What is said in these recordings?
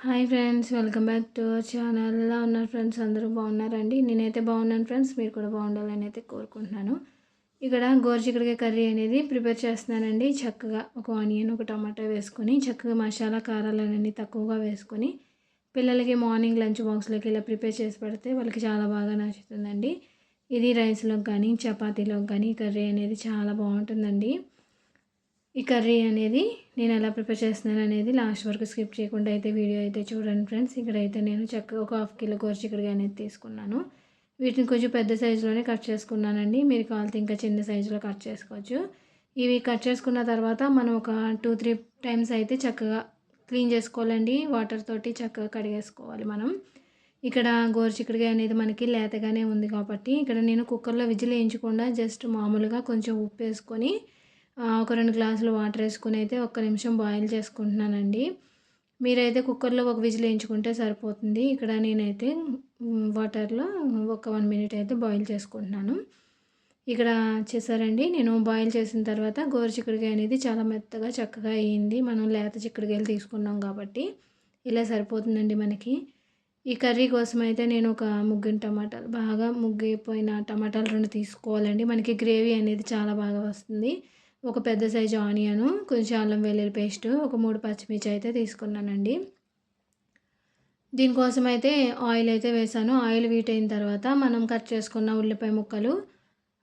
Hi friends, welcome back to our channel. ఎలా ఉన్నారు friends? అందరూ బాగున్నారండి? నేనైతే బాగున్నాను ఫ్రెండ్స్. మీరు కూడా బాగుండాలని అయితే కోరుకుంటున్నాను. ఇక్కడ గోరుచిక్కుడుకాయ కర్రీ అనేది ప్రిపేర్ చేస్తున్నానండి. చక్కగా ఒక ఆనియన్, ఒక టమాటా వేసుకొని చక్కగా మసాలా కారాలన్నీ తక్కువగా వేసుకొని పిల్లలకి మార్నింగ్ లంచ్ బాక్స్లోకి ఇలా ప్రిపేర్ చేసి పెడితే వాళ్ళకి చాలా బాగా నచ్చుతుందండి. ఇది రైస్లోకి కానీ చపాతీలోకి కానీ కర్రీ అనేది చాలా బాగుంటుందండి. ఈ కర్రీ అనేది నేను ఎలా ప్రిపేర్ చేస్తున్నాను అనేది లాస్ట్ వరకు స్కిప్ చేయకుండా అయితే వీడియో అయితే చూడండి ఫ్రెండ్స్. ఇక్కడైతే నేను చక్కగా ఒక హాఫ్ కిలో గోరుచిక్కుడుకాయ అనేది తీసుకున్నాను. వీటిని కొంచెం పెద్ద సైజులోనే కట్ చేసుకున్నానండి. మీరు కావాలంటే ఇంకా చిన్న సైజులో కట్ చేసుకోవచ్చు. ఇవి కట్ చేసుకున్న తర్వాత మనం ఒక 2-3 టైమ్స్ అయితే చక్కగా క్లీన్ చేసుకోవాలండి. వాటర్ తోటి చక్కగా కడిగేసుకోవాలి మనం. ఇక్కడ గోరుచిక్కుడుకాయ అనేది మనకి లేతగానే ఉంది కాబట్టి ఇక్కడ నేను కుక్కర్లో విజిల్ వేయించకుండా జస్ట్ మామూలుగా కొంచెం ఉప్పు వేసుకొని ఒక 2 గ్లాసులు వాటర్ వేసుకొని అయితే ఒక్క నిమిషం బాయిల్ చేసుకుంటున్నానండి. మీరైతే కుక్కర్లో ఒక విజిల్ వేయించుకుంటే సరిపోతుంది. ఇక్కడ నేనైతే వాటర్లో ఒక 1 మినిట్ అయితే బాయిల్ చేసుకుంటున్నాను. ఇక్కడ చేశారండి, నేను బాయిల్ చేసిన తర్వాత గోరుచిక్కుడుకాయ అనేది చాలా మెత్తగా చక్కగా అయ్యింది. మనం లేత చిక్కుడుకాయలు తీసుకున్నాం కాబట్టి ఇలా సరిపోతుందండి మనకి. ఈ కర్రీ కోసం అయితే నేను ఒక ముగ్గిన టమాటాలు, బాగా ముగ్గిపోయిన టమాటాలు 2 తీసుకోవాలండి. మనకి గ్రేవీ అనేది చాలా బాగా వస్తుంది. ఒక పెద్ద సైజు ఆనియను, కొంచెం అల్లం వెల్లుల్లి పేస్ట్, ఒక 3 పచ్చిమిర్చి అయితే తీసుకున్నానండి. దీనికోసం అయితే ఆయిల్ అయితే వేసాను. ఆయిల్ హీట్ అయిన తర్వాత మనం కట్ చేసుకున్న ఉల్లిపాయ ముక్కలు,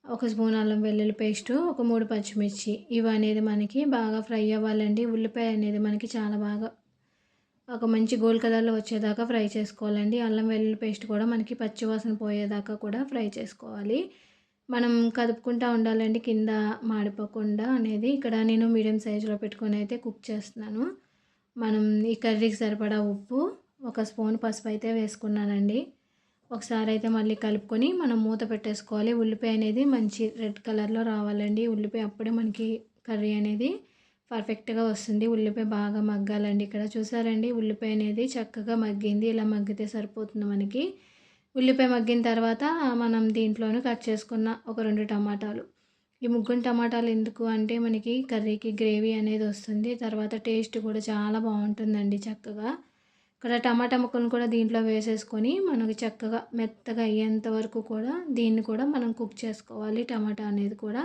ఒక స్పూన్ అల్లం వెల్లుల్లి పేస్టు, ఒక 3 పచ్చిమిర్చి ఇవి అనేది మనకి బాగా ఫ్రై అవ్వాలండి. ఉల్లిపాయ అనేది మనకి చాలా బాగా ఒక మంచి గోల్డ్ కలర్లో వచ్చేదాకా ఫ్రై చేసుకోవాలండి. అల్లం వెల్లుల్లి పేస్ట్ కూడా మనకి పచ్చివాసన పోయేదాకా కూడా ఫ్రై చేసుకోవాలి. మనం కదుపుకుంటూ ఉండాలండి, కింద మాడిపోకుండా అనేది. ఇక్కడ నేను మీడియం సైజులో పెట్టుకొని అయితే కుక్ చేస్తున్నాను. మనం ఈ కర్రీకి సరిపడా ఉప్పు, ఒక స్పూన్ పసుపు అయితే వేసుకున్నానండి. ఒకసారి అయితే మళ్ళీ కలుపుకొని మనం మూత పెట్టేసుకోవాలి. ఉల్లిపాయ అనేది మంచి రెడ్ కలర్లో రావాలండి. ఉల్లిపాయ అప్పుడే మనకి కర్రీ అనేది పర్ఫెక్ట్గా వస్తుంది. ఉల్లిపాయ బాగా మగ్గాలండి. ఇక్కడ చూసారండి, ఉల్లిపాయ అనేది చక్కగా మగ్గింది. ఇలా మగ్గితే సరిపోతుంది మనకి. ఉల్లిపాయ మగ్గిన తర్వాత మనం దీంట్లోనే కట్ చేసుకున్న ఒక 2 టమాటాలు, ఈ ముగ్గురు టమాటాలు ఎందుకు అంటే మనకి కర్రీకి గ్రేవీ అనేది వస్తుంది. తర్వాత టేస్ట్ కూడా చాలా బాగుంటుందండి చక్కగా. ఇక్కడ టమాటా ముక్కలను కూడా దీంట్లో వేసేసుకొని మనకి చక్కగా మెత్తగా అయ్యేంత వరకు కూడా దీన్ని కూడా మనం కుక్ చేసుకోవాలి. టమాటా అనేది కూడా,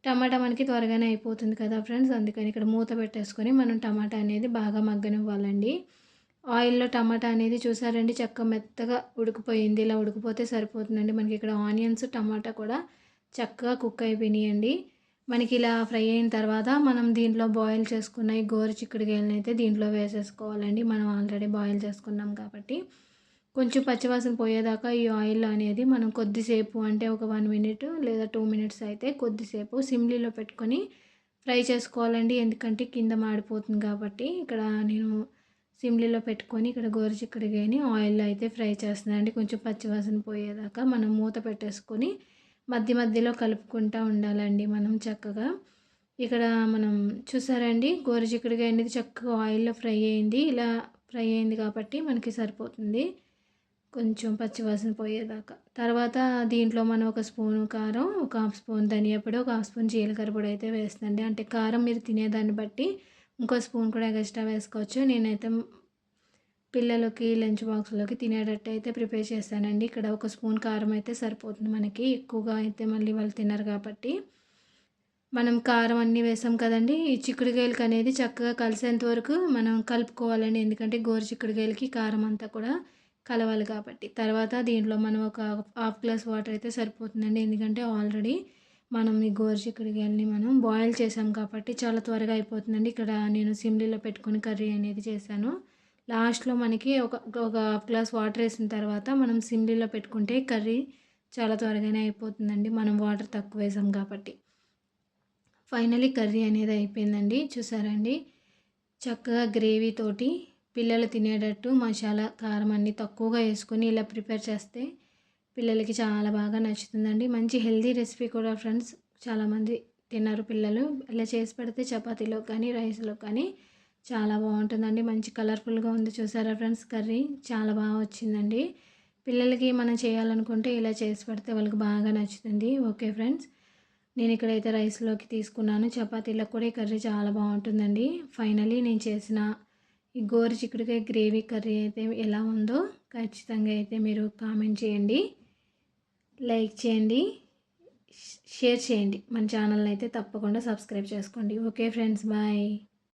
టమాటా మనకి త్వరగానే అయిపోతుంది కదా ఫ్రెండ్స్. అందుకని ఇక్కడ మూత పెట్టేసుకొని మనం టమాటా అనేది బాగా మగ్గనివ్వాలండి. ఆయిల్‌లో టమాటా అనేది చూసారండి చక్కగా మెత్తగా ఉడికిపోయింది. ఇలా ఉడికిపోతే సరిపోతుందండి. మనకి ఇక్కడ ఆనియన్స్, టమాటా కూడా చక్కగా కుక్ అయిపోయినాయండి. మనకి ఇలా ఫ్రై అయిన తర్వాత మనం దీంట్లో బాయిల్ చేసుకున్న ఈ గోరుచిక్కుడుకాయలను అయితే దీంట్లో వేసేసుకోవాలండి. మనం ఆల్రెడీ బాయిల్ చేసుకున్నాం కాబట్టి కొంచెం పచ్చివాసన పోయేదాకా ఈ ఆయిల్ అనేది మనం కొద్దిసేపు, అంటే ఒక 1 మినిట్ లేదా 2 మినిట్స్ అయితే కొద్దిసేపు సిమ్లీలో పెట్టుకొని ఫ్రై చేసుకోవాలండి. ఎందుకంటే కింద మాడిపోతుంది కాబట్టి ఇక్కడ నేను సిమ్లీలో పెట్టుకొని ఇక్కడ గోరుచిక్కుడుకాయని ఆయిల్‌లో అయితే ఫ్రై చేస్తున్నానండి. కొంచెం పచ్చివాసన పోయేదాకా మనం మూత పెట్టేసుకొని మధ్య మధ్యలో కలుపుకుంటూ ఉండాలండి మనం చక్కగా. ఇక్కడ మనం చూసారండి, గోరుచిక్కుడుకాయ అనేది చక్కగా ఆయిల్‌లో ఫ్రై అయింది. ఇలా ఫ్రై అయింది కాబట్టి మనకి సరిపోతుంది కొంచెం పచ్చివాసన పోయేదాకా. తర్వాత దీంట్లో మనం ఒక స్పూను కారం, ఒక హాఫ్ స్పూన్ ధనియా పొడి, ఒక హాఫ్ స్పూన్ జీలకర్ర పొడి అయితే వేస్తుందండి. అంటే కారం మీరు తినేదాన్ని బట్టి ఇంకో స్పూన్ కూడా ఎక్స్ట్రా వేసుకోవచ్చు. నేనైతే పిల్లలకి లంచ్ బాక్స్‌లోకి తినేటట్టు అయితే ప్రిపేర్ చేశానండి. ఇక్కడ ఒక స్పూన్ కారం అయితే సరిపోతుంది మనకి. ఎక్కువగా అయితే మళ్ళీ వాళ్ళు తినరు కాబట్టి. మనం కారం అన్నీ వేసాం కదండీ! ఈ చిక్కుడుకాయలకి అనేది చక్కగా కలిసేంత వరకు మనం కలుపుకోవాలండి. ఎందుకంటే గోరుచిక్కుడుకాయలకి కారం అంతా కూడా కలవాలి కాబట్టి. తర్వాత దీంట్లో మనం ఒక హాఫ్ గ్లాస్ వాటర్ అయితే సరిపోతుందండి. ఎందుకంటే ఆల్రెడీ మనం ఈ గోరుచిక్కుడుకాయలని మనం బాయిల్ చేసాం కాబట్టి చాలా త్వరగా అయిపోతుందండి. ఇక్కడ నేను సిమ్లీలో పెట్టుకొని కర్రీ అనేది చేశాను. లాస్ట్‌లో మనకి ఒక హాఫ్ గ్లాస్ వాటర్ వేసిన తర్వాత మనం సిమ్లీలో పెట్టుకుంటే కర్రీ చాలా త్వరగానే అయిపోతుందండి. మనం వాటర్ తక్కువ వేసాం కాబట్టి. ఫైనలీ కర్రీ అనేది అయిపోయిందండి. చూసారండి, చక్కగా గ్రేవీ తోటి పిల్లలు తినేటట్టు మసాలా, కారం అన్నీ తక్కువగా వేసుకొని ఇలా ప్రిపేర్ చేస్తే పిల్లలకి చాలా బాగా నచ్చుతుందండి. మంచి హెల్తీ రెసిపీ కూడా ఫ్రెండ్స్. చాలామంది తిన్నారు పిల్లలు. ఇలా చేసి పెడితే చపాతీలో కానీ, రైస్‌లో కానీ చాలా బాగుంటుందండి. మంచి కలర్ఫుల్గా ఉంది చూసారా ఫ్రెండ్స్, కర్రీ చాలా బాగా వచ్చిందండి. పిల్లలకి మనం చేయాలనుకుంటే ఇలా చేసి పెడితే వాళ్ళకి బాగా నచ్చుతుంది. ఓకే ఫ్రెండ్స్, నేను ఇక్కడైతే రైస్‌లోకి తీసుకున్నాను. చపాతీలకు కూడా ఈ కర్రీ చాలా బాగుంటుందండి. ఫైనలీ నేను చేసిన ఈ గోరు చిక్కుడుకాయ గ్రేవీ కర్రీ అయితే ఎలా ఉందో ఖచ్చితంగా అయితే మీరు కామెంట్ చేయండి, లైక్ చేయండి, షేర్ చేయండి. మన ఛానల్ని అయితే తప్పకుండా సబ్స్క్రైబ్ చేసుకోండి. Okay friends, bye.